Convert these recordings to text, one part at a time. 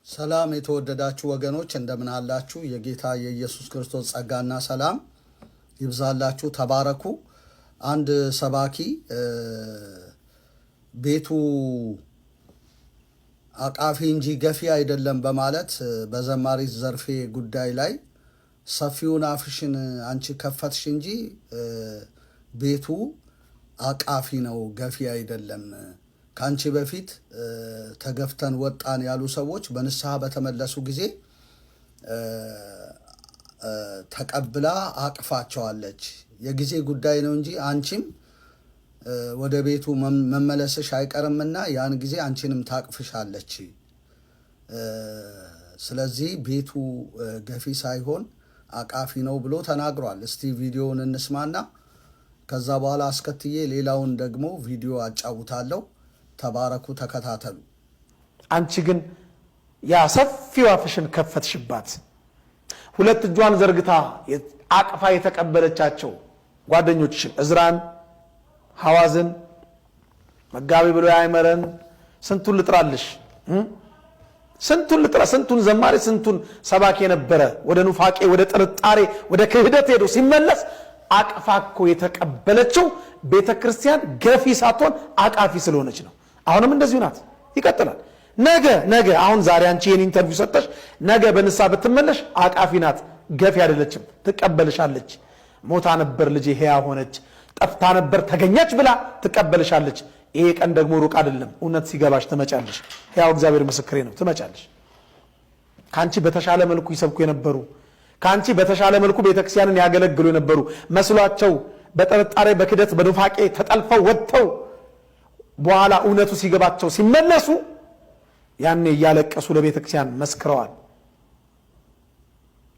ሰላም የተወደዳችሁ ወገኖች እንደምን አላችሁ? የጌታ የኢየሱስ ክርስቶስ ጸጋና ሰላም ይብዛላችሁ። ተባረኩ። አንድ ሰባኪ ቤቱ አቃፊ እንጂ ገፊ አይደለም በማለት በዘማሪ ዘርፌ ጉዳይ ላይ ሰፊውን አፍሽን አንቺ ከፈትሽ እንጂ ቤቱ አቃፊ ነው ገፊ አይደለም፣ ካንቺ በፊት ተገፍተን ወጣን ያሉ ሰዎች በንስሐ በተመለሱ ጊዜ ተቀብላ አቅፋቸዋለች። የጊዜ ጉዳይ ነው እንጂ አንቺም ወደ ቤቱ መመለስሽ አይቀርምና ያን ጊዜ አንቺንም ታቅፍሻለች። ስለዚህ ቤቱ ገፊ ሳይሆን አቃፊ ነው ብሎ ተናግሯል። እስቲ ቪዲዮውን እንስማና ከዛ በኋላ አስከትዬ ሌላውን ደግሞ ቪዲዮ አጫውታለሁ። ተባረኩ፣ ተከታተሉ። አንቺ ግን ያ ሰፊው አፍሽን ከፈትሽባት። ሁለት እጇን ዘርግታ አቅፋ የተቀበለቻቸው ጓደኞችሽን እዝራን፣ ሐዋዝን፣ መጋቢ ብሎ ያይመረን ስንቱን ልጥራልሽ? ስንቱን ልጥራ? ስንቱን ዘማሪ ስንቱን ሰባኪ የነበረ ወደ ኑፋቄ፣ ወደ ጥርጣሬ፣ ወደ ክህደት ሄዶ ሲመለስ አቅፋ እኮ የተቀበለችው ቤተክርስቲያን ገፊ ሳትሆን አቃፊ ስለሆነች ነው። አሁንም እንደዚሁ ናት። ይቀጥላል። ነገ አሁን ዛሬ አንቺ ይሄን ኢንተርቪው ሰጠሽ፣ ነገ በንስሐ ብትመለሽ አቃፊ ናት፣ ገፊ አይደለችም። ትቀበልሻለች። ሞታ ነበር ልጄ ሕያው ሆነች፣ ጠፍታ ነበር ተገኘች ብላ ትቀበልሻለች። ይሄ ቀን ደግሞ ሩቅ አይደለም። እውነት ሲገባሽ ትመጫለሽ። ሕያው እግዚአብሔር ምስክሬ ነው፣ ትመጫለሽ። ካንቺ በተሻለ መልኩ ይሰብኩ የነበሩ፣ ካንቺ በተሻለ መልኩ ቤተክርስቲያንን ያገለግሉ የነበሩ መስሏቸው በጥርጣሬ በክደት በኑፋቄ ተጠልፈው ወጥተው በኋላ እውነቱ ሲገባቸው ሲመለሱ ያኔ እያለቀሱ ለቤተክርስቲያን መስክረዋል።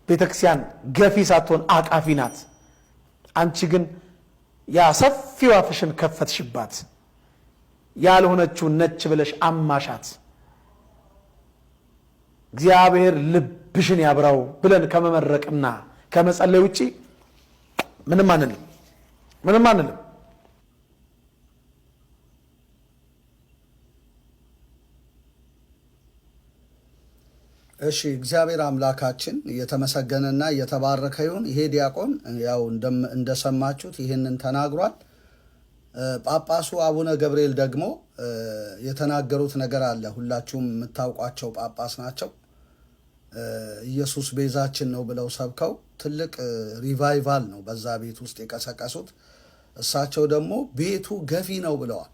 ቤተክርስቲያን ገፊ ሳትሆን አቃፊ ናት። አንቺ ግን ያ ሰፊው አፍሽን ከፈትሽባት፣ ያልሆነችውን ነች ብለሽ አማሻት። እግዚአብሔር ልብሽን ያብራው ብለን ከመመረቅና ከመጸለይ ውጪ ምንም አንልም። እሺ፣ እግዚአብሔር አምላካችን የተመሰገነና የተባረከ ይሁን። ይሄ ዲያቆን ያው እንደሰማችሁት ይህንን ተናግሯል። ጳጳሱ አቡነ ገብርኤል ደግሞ የተናገሩት ነገር አለ። ሁላችሁም የምታውቋቸው ጳጳስ ናቸው። ኢየሱስ ቤዛችን ነው ብለው ሰብከው ትልቅ ሪቫይቫል ነው በዛ ቤት ውስጥ የቀሰቀሱት። እሳቸው ደግሞ ቤቱ ገፊ ነው ብለዋል።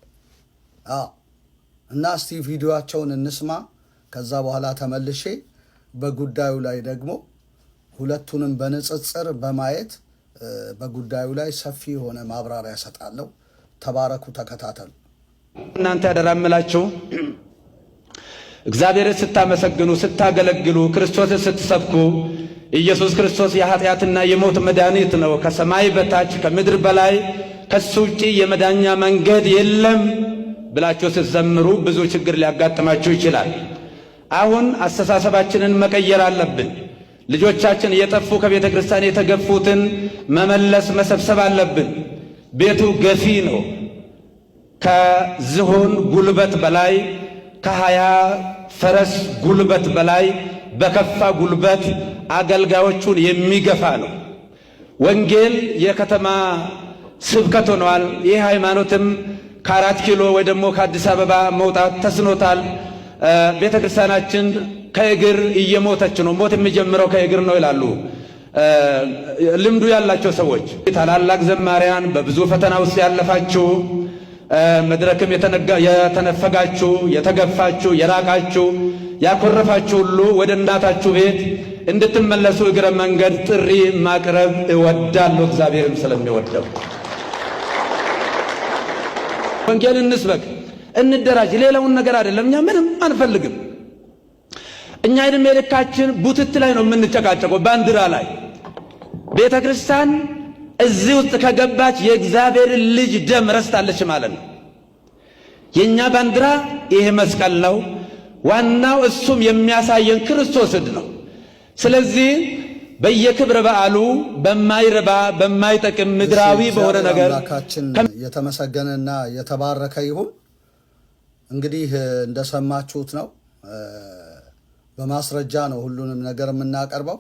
እና እስቲ ቪዲዮአቸውን እንስማ። ከዛ በኋላ ተመልሼ በጉዳዩ ላይ ደግሞ ሁለቱንም በንጽጽር በማየት በጉዳዩ ላይ ሰፊ የሆነ ማብራሪያ ሰጣለሁ። ተባረኩ፣ ተከታተሉ። እናንተ ያደራምላችሁ እግዚአብሔርን ስታመሰግኑ ስታገለግሉ ክርስቶስን ስትሰብኩ ኢየሱስ ክርስቶስ የኃጢአትና የሞት መድኃኒት ነው፣ ከሰማይ በታች ከምድር በላይ ከሱ ውጪ የመዳኛ መንገድ የለም ብላችሁ ስትዘምሩ ብዙ ችግር ሊያጋጥማችሁ ይችላል። አሁን አስተሳሰባችንን መቀየር አለብን። ልጆቻችን የጠፉ ከቤተ ክርስቲያን የተገፉትን መመለስ መሰብሰብ አለብን። ቤቱ ገፊ ነው። ከዝሆን ጉልበት በላይ ከ20 ፈረስ ጉልበት በላይ በከፋ ጉልበት አገልጋዮቹን የሚገፋ ነው። ወንጌል የከተማ ስብከት ሆኗል። ይህ ሃይማኖትም ከ4 ኪሎ ወይ ደግሞ ከአዲስ አበባ መውጣት ተስኖታል። ቤተ ክርስቲያናችን ከእግር እየሞተች ነው። ሞት የሚጀምረው ከእግር ነው ይላሉ ልምዱ ያላቸው ሰዎች። ታላላቅ ዘማሪያን፣ በብዙ ፈተና ውስጥ ያለፋችሁ፣ መድረክም የተነፈጋችሁ፣ የተገፋችሁ፣ የራቃችሁ፣ ያኮረፋችሁ ሁሉ ወደ እናታችሁ ቤት እንድትመለሱ እግረ መንገድ ጥሪ ማቅረብ እወዳለሁ። እግዚአብሔርም ስለሚወደው ወንጌል እንስበክ፣ እንደራጅ። ሌላውን ነገር አይደለም። እኛ ምንም አንፈልግም። እኛ እድሜ ልካችን ቡትት ላይ ነው የምንጨቃጨቀው፣ ባንዲራ ላይ። ቤተ ክርስቲያን እዚህ ውስጥ ከገባች የእግዚአብሔር ልጅ ደም ረስታለች ማለት ነው። የኛ ባንዲራ ይሄ መስቀል ነው። ዋናው እሱም የሚያሳየን ክርስቶስን ነው። ስለዚህ በየክብረ በዓሉ በማይረባ በማይጠቅም ምድራዊ በሆነ ነገር የተመሰገነና የተባረከ ይሁን። እንግዲህ እንደሰማችሁት ነው። በማስረጃ ነው ሁሉንም ነገር የምናቀርበው።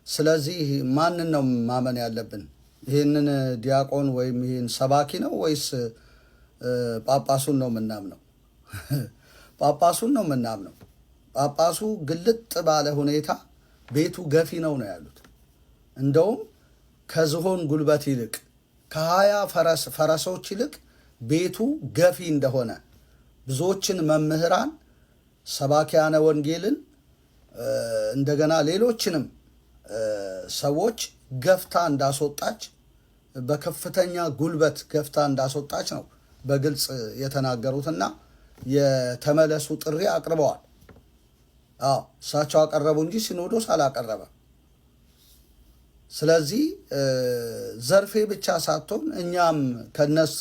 ስለዚህ ማንን ነው ማመን ያለብን? ይህንን ዲያቆን ወይም ይህን ሰባኪ ነው ወይስ ጳጳሱን ነው የምናምነው? ጳጳሱን ነው የምናምነው። ጳጳሱ ግልጥ ባለ ሁኔታ ቤቱ ገፊ ነው ያሉት። እንደውም ከዝሆን ጉልበት ይልቅ ከ20 ፈረሶች ይልቅ ቤቱ ገፊ እንደሆነ ብዙዎችን መምህራን፣ ሰባኪያነ ወንጌልን እንደገና ሌሎችንም ሰዎች ገፍታ እንዳስወጣች በከፍተኛ ጉልበት ገፍታ እንዳስወጣች ነው በግልጽ የተናገሩትና የተመለሱ ጥሪ አቅርበዋል። እሳቸው አቀረቡ እንጂ ሲኖዶስ አላቀረበም። ስለዚህ ዘርፌ ብቻ ሳትሆን እኛም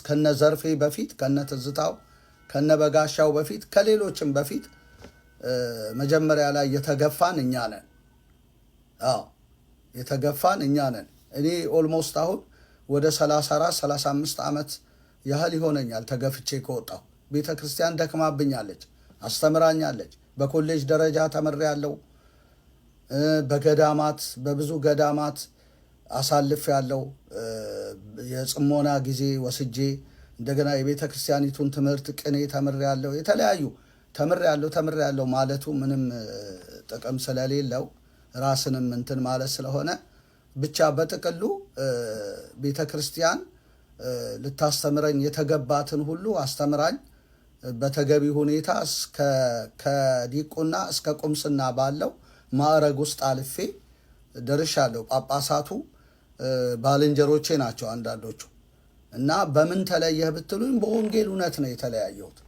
ከነ ዘርፌ በፊት ከነ ትዝታው ከነ በጋሻው በፊት ከሌሎችም በፊት መጀመሪያ ላይ የተገፋን እኛ ነን። የተገፋን እኛ ነን። እኔ ኦልሞስት አሁን ወደ 34-35 ዓመት ያህል ይሆነኛል ተገፍቼ ከወጣሁ። ቤተ ክርስቲያን ደክማብኛለች፣ አስተምራኛለች። በኮሌጅ ደረጃ ተምሬያለሁ። በገዳማት በብዙ ገዳማት አሳልፍ ያለው የጽሞና ጊዜ ወስጄ እንደገና የቤተ ክርስቲያኒቱን ትምህርት ቅኔ ተምሬያለሁ። የተለያዩ ተምሬያለሁ ማለቱ ምንም ጥቅም ስለሌለው ራስንም እንትን ማለት ስለሆነ ብቻ በጥቅሉ ቤተ ክርስቲያን ልታስተምረኝ የተገባትን ሁሉ አስተምራኝ በተገቢ ሁኔታ ከዲቁና እስከ ቁምስና ባለው ማዕረግ ውስጥ አልፌ ደርሻለሁ። ጳጳሳቱ ባልንጀሮቼ ናቸው አንዳንዶቹ። እና በምን ተለየህ ብትሉኝ በወንጌል እውነት ነው የተለያየሁት።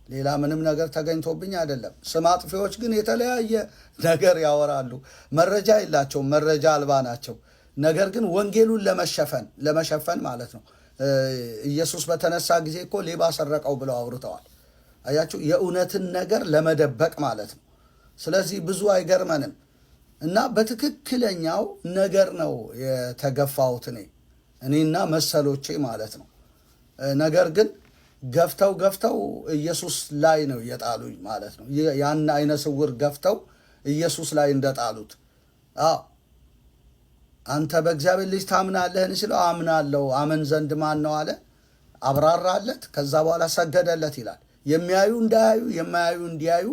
ሌላ ምንም ነገር ተገኝቶብኝ አይደለም። ስም አጥፊዎች ግን የተለያየ ነገር ያወራሉ። መረጃ የላቸውም፣ መረጃ አልባ ናቸው። ነገር ግን ወንጌሉን ለመሸፈን ማለት ነው። ኢየሱስ በተነሳ ጊዜ እኮ ሌባ ሰረቀው ብለው አውርተዋል። አያችሁ፣ የእውነትን ነገር ለመደበቅ ማለት ነው። ስለዚህ ብዙ አይገርመንም። እና በትክክለኛው ነገር ነው የተገፋሁት እኔና መሰሎቼ ማለት ነው። ነገር ግን ገፍተው ኢየሱስ ላይ ነው የጣሉኝ ማለት ነው። ያን አይነ ስውር ገፍተው ኢየሱስ ላይ እንደጣሉት። አንተ በእግዚአብሔር ልጅ ታምናለህን ሲለው አምናለሁ። አመን ዘንድ ማን ነው አለ። አብራራለት። ከዛ በኋላ ሰገደለት ይላል። የሚያዩ እንዳያዩ የማያዩ እንዲያዩ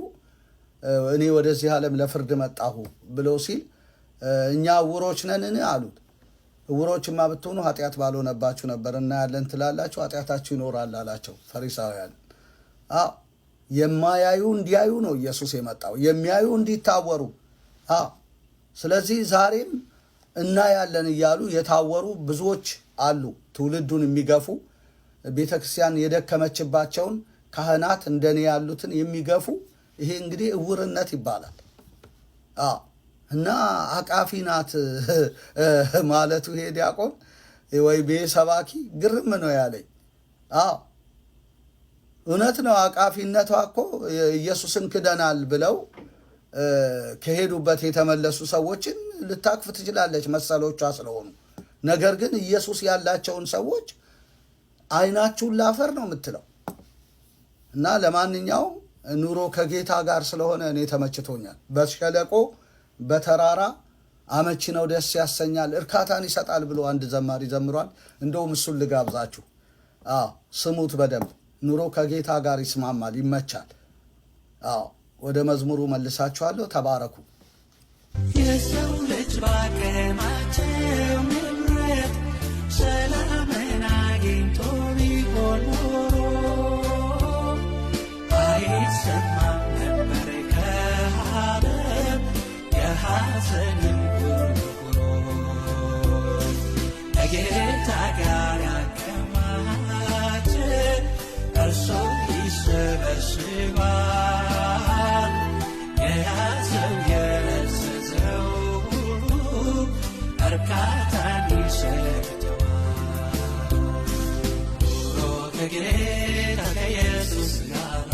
እኔ ወደዚህ ዓለም ለፍርድ መጣሁ ብሎ ሲል እኛ ዕውሮች ነንን አሉት። ዕውሮችማ ብትሆኑ ኃጢአት ባልሆነባችሁ ነበር፣ እናያለን ትላላችሁ፣ ኃጢአታችሁ ይኖራል አላቸው ፈሪሳውያን። የማያዩ እንዲያዩ ነው ኢየሱስ የመጣው፣ የሚያዩ እንዲታወሩ። ስለዚህ ዛሬም እናያለን እያሉ የታወሩ ብዙዎች አሉ፣ ትውልዱን የሚገፉ ቤተ ክርስቲያን የደከመችባቸውን ካህናት እንደኔ ያሉትን የሚገፉ። ይሄ እንግዲህ ዕውርነት ይባላል። እና አቃፊ ናት ማለቱ ይሄ ዲያቆን ወይ ሰባኪ ግርም ነው ያለኝ። እውነት ነው። አቃፊነቷ እኮ ኢየሱስን ክደናል ብለው ከሄዱበት የተመለሱ ሰዎችን ልታቅፍ ትችላለች መሰሎቿ ስለሆኑ። ነገር ግን ኢየሱስ ያላቸውን ሰዎች አይናችሁን ላፈር ነው የምትለው። እና ለማንኛውም ኑሮ ከጌታ ጋር ስለሆነ እኔ ተመችቶኛል። በሸለቆ በተራራ አመቺ ነው፣ ደስ ያሰኛል፣ እርካታን ይሰጣል ብሎ አንድ ዘማሪ ዘምሯል። እንደውም እሱን ልጋብዛችሁ። ስሙት በደንብ። ኑሮ ከጌታ ጋር ይስማማል፣ ይመቻል። ወደ መዝሙሩ መልሳችኋለሁ። ተባረኩ። የሰው ልጅ ባቀማቸው ንብረት ሰላምን አግኝቶ ቢሆን አይሰማም ነበር ከዓለም የሐዘንን ጉርጉሮ። ከጌታ ጋር ያከማቸ እርሱ ይሰበስባል፣ የያዘው የለዘዘው እርካታን ይሰጠዋል። ኑሮ ከጌታ ከኢየሱስ ጋር